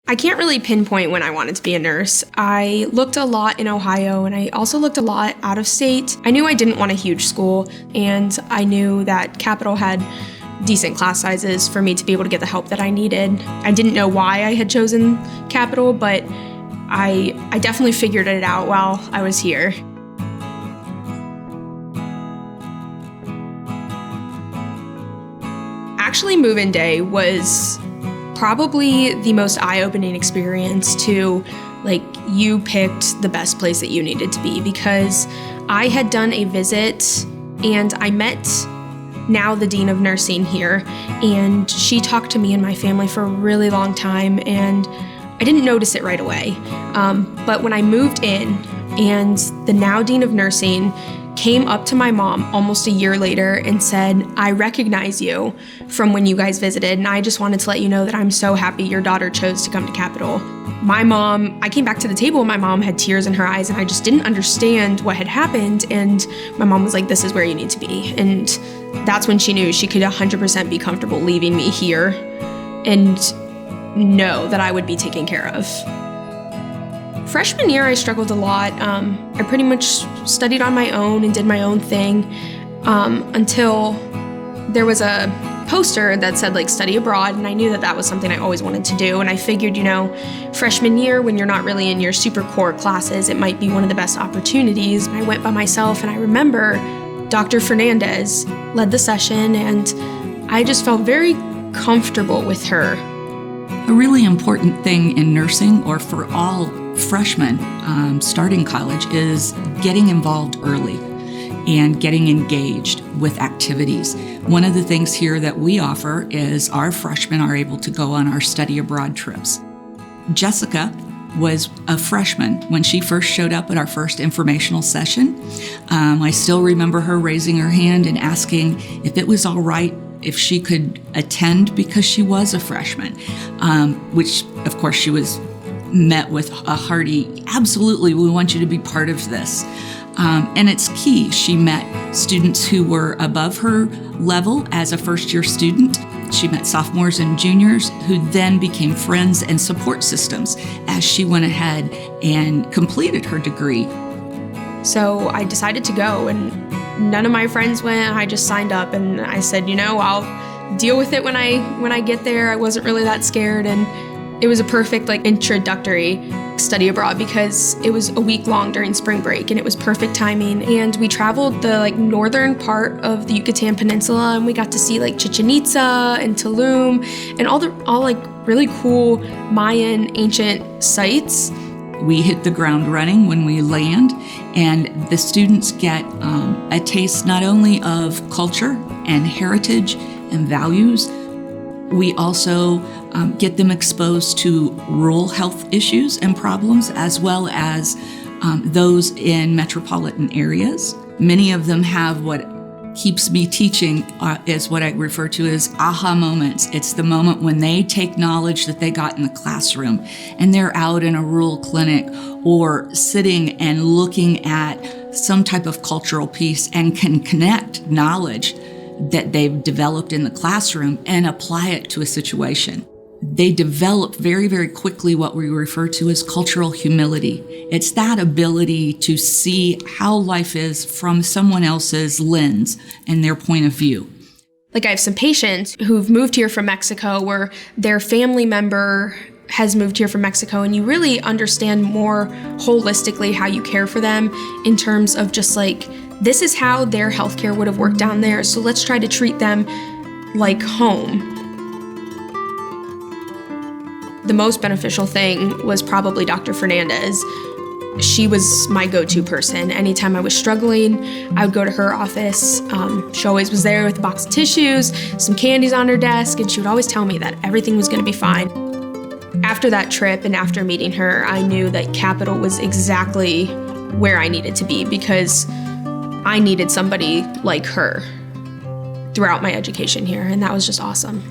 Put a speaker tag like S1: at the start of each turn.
S1: I can't really pinpoint when I wanted to be a nurse. I looked a lot in Ohio, and I also looked a lot out of state. I knew I didn't want a huge school, and I knew that Capital had decent class sizes for me to be able to get the help that I needed. I didn't know why I had chosen Capital, but I definitely figured it out while I was here. Actually, move-in day was probably the most eye-opening experience to, you picked the best place that you needed to be, because I had done a visit and I met now the dean of nursing here, and she talked to me and my family for a really long time, and I didn't notice it right away. But when I moved in and the now dean of nursing came up to my mom almost a year later and said, "I recognize you from when you guys visited, and I just wanted to let you know that I'm so happy your daughter chose to come to Capital." I came back to the table and my mom had tears in her eyes, and I just didn't understand what had happened, and my mom was like, "This is where you need to be." And that's when she knew she could 100% be comfortable leaving me here and know that I would be taken care of. Freshman year, I struggled a lot. I pretty much studied on my own and did my own thing until there was a poster that said study abroad, and I knew that that was something I always wanted to do. And I figured, freshman year, when you're not really in your super core classes, it might be one of the best opportunities. I went by myself, and I remember Dr. Fernandez led the session, and I just felt very comfortable with her.
S2: A really important thing in nursing, or for all freshmen starting college, is getting involved early and getting engaged with activities. One of the things here that we offer is our freshmen are able to go on our study abroad trips. Jessica was a freshman when she first showed up at our first informational session. I still remember her raising her hand and asking if it was all right if she could attend because she was a freshman, which of course she was met with a hearty, absolutely, we want you to be part of this. And it's key. She met students who were above her level as a first-year student. She met sophomores and juniors who then became friends and support systems as she went ahead and completed her degree.
S1: So I decided to go, and none of my friends went. I just signed up, and I said, I'll deal with it when I get there. I wasn't really that scared, and it was a perfect introductory study abroad because it was a week long during spring break, and it was perfect timing. And we traveled the northern part of the Yucatan Peninsula, and we got to see Chichen Itza and Tulum and all really cool Mayan ancient sites.
S2: We hit the ground running when we land, and the students get a taste not only of culture and heritage and values. We also get them exposed to rural health issues and problems, as well as those in metropolitan areas. Many of them have what keeps me teaching is what I refer to as aha moments. It's the moment when they take knowledge that they got in the classroom and they're out in a rural clinic or sitting and looking at some type of cultural piece and can connect knowledge that they've developed in the classroom and apply it to a situation. They develop very, very quickly what we refer to as cultural humility. It's that ability to see how life is from someone else's lens and their point of view.
S1: I have some patients who've moved here from Mexico where their family member has moved here from Mexico, and you really understand more holistically how you care for them in terms of just this is how their healthcare would have worked down there, so let's try to treat them like home. The most beneficial thing was probably Dr. Fernandez. She was my go-to person. Anytime I was struggling, I would go to her office. She always was there with a box of tissues, some candies on her desk, and she would always tell me that everything was going to be fine. After that trip and after meeting her, I knew that Capital was exactly where I needed to be because I needed somebody like her throughout my education here, and that was just awesome.